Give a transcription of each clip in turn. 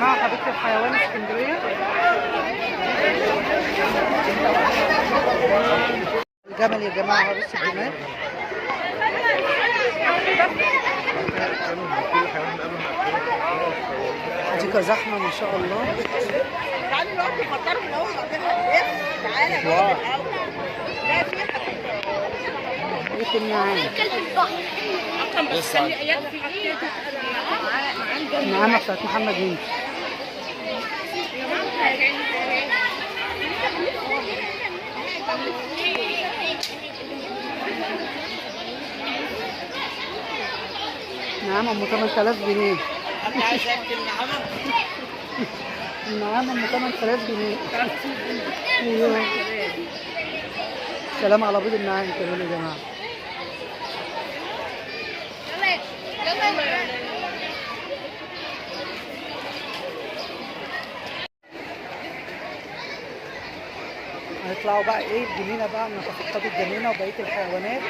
جماعه حديقه الحيوان اسكندريه. الجمل يا جماعه، بص الجمال. حديقه زحمه ما شاء الله. تعالي نقعد نفطروا من اول ما كده. تعالى نقعد الاول. لا في بيت النعام. بس خلي اياد في النعامه بتاعت محمد هندي. نعامه ام 8000 جنيه. انت عايز اكل النعامه؟ النعامه ام 8000 جنيه. ايوه. سلام على بيض النعام كمان يا جماعه. هيطلعوا بقى ايه الجنينه بقى، من تفقدوا الجنينه وبقيه الحيوانات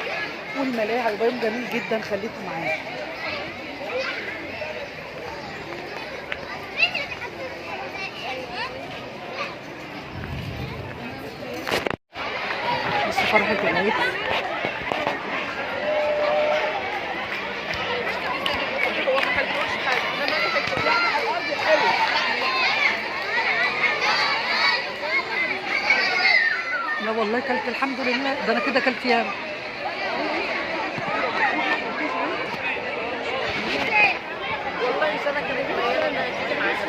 والملاهي. هيبقى يوم جميل جدا، خليكم معانا. بس فرحه العيد. لا والله كلت الحمد لله، ده انا كده كلت ياما. والله سنه كانت مليانه انا كنت معاها.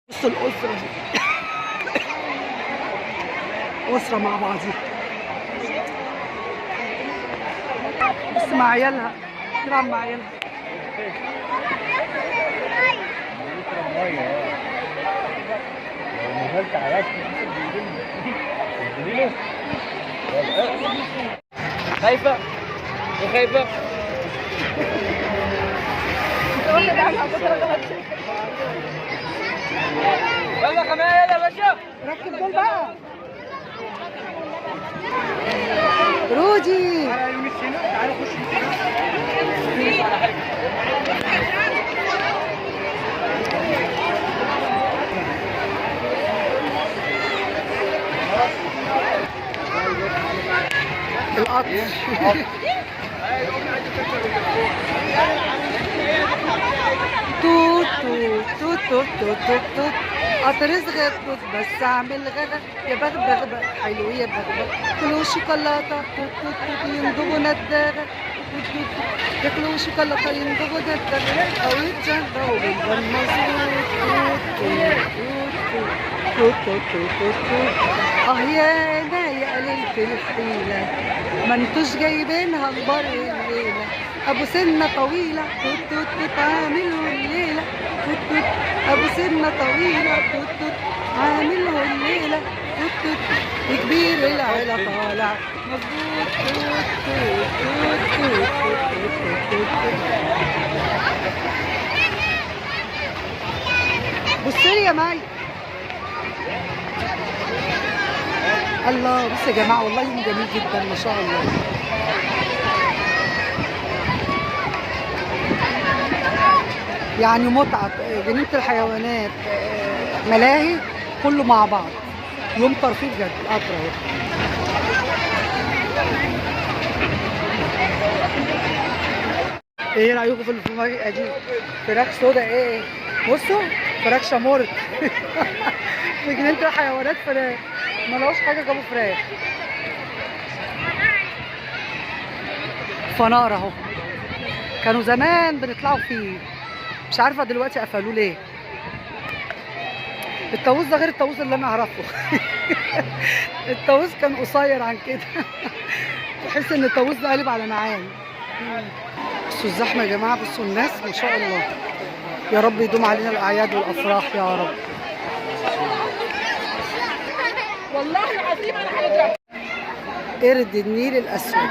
بصوا الاسره دي، اسره مع بعضيها، بس مع عيالها تلعب مع عيالها. خايفه؟ ايه خايفه؟ يلا كمان يلا يا باشا. ركب دول بقى. رودي تعالى خش. القطر. توت توت توت توت توت توت توت. قطر صغير توت بس اعمل غدا يا بغبغ حلو يا بغبغ. كلوا شوكولاته توت توت توت يندبوا نداغه توت توت توت. ياكلوا شوكولاته يندبوا نداغه او يتجنبوا بالبن مظبوط. توت توت توت توت توت توت. اه يا انا يا قليلة الحيلة، ما انتوش جايبينها لبر الليلة. ابو سنة طويلة توت توت توت عامله الليلة توت توت. ابو سنة طويلة توت توت عامله الليلة توت توت. وكبير العيلة طالع مظبوط توت توت توت توت توت توت توت. بصي يا مي. الله، بص يا جماعه والله يوم جميل جدا ما شاء الله. يعني متعه جنينه الحيوانات، ملاهي، كله مع بعض. يوم ترفيه بجد. القطر اهو. ايه رايكم في المفاجاه دي؟ فراخ سودا ايه؟ بصوا فراخ شامورت. في جنينه الحيوانات فراخ، ملوش حاجه جابوا فراخ. فنار اهو، كانوا زمان بنطلعوا فيه، مش عارفه دلوقتي قفلوه ليه. الطاووس ده غير الطاووس اللي انا اعرفه. الطاووس كان قصير عن كده. تحس ان الطاووس ده قالب على نعام. بصوا الزحمه يا جماعه، بصوا الناس ما شاء الله. يا رب يدوم علينا الاعياد والافراح يا رب. والله العظيم انا هضرب. قرد النيل الاسود.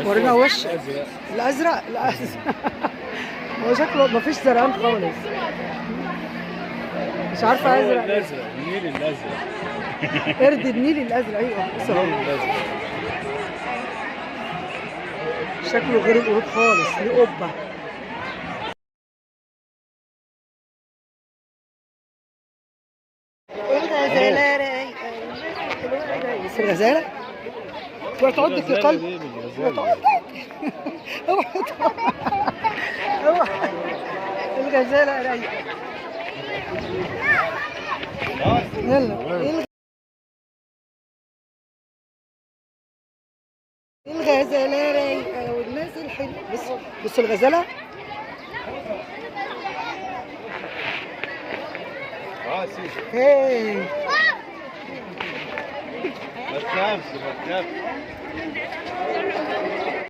ورينا وش الازرق. الازرق هو شكله مفيش زرقان خالص، مش عارفه ازرق. الازرق النيل الازرق. قرد النيل الازرق. ايوه بص اهو. شكله غير القرود خالص، ليه قبة. الغزالة رايقة. بس الغزالة اوعى تعضك يا قلب. اوعى تعضك. اوعى تعضك. اوعى. الغزالة رايقة. يلا. الغزالة رايقة والناس الحلوة. بص الغزالة. سيدي هاي. ما تخافش ما تخافش.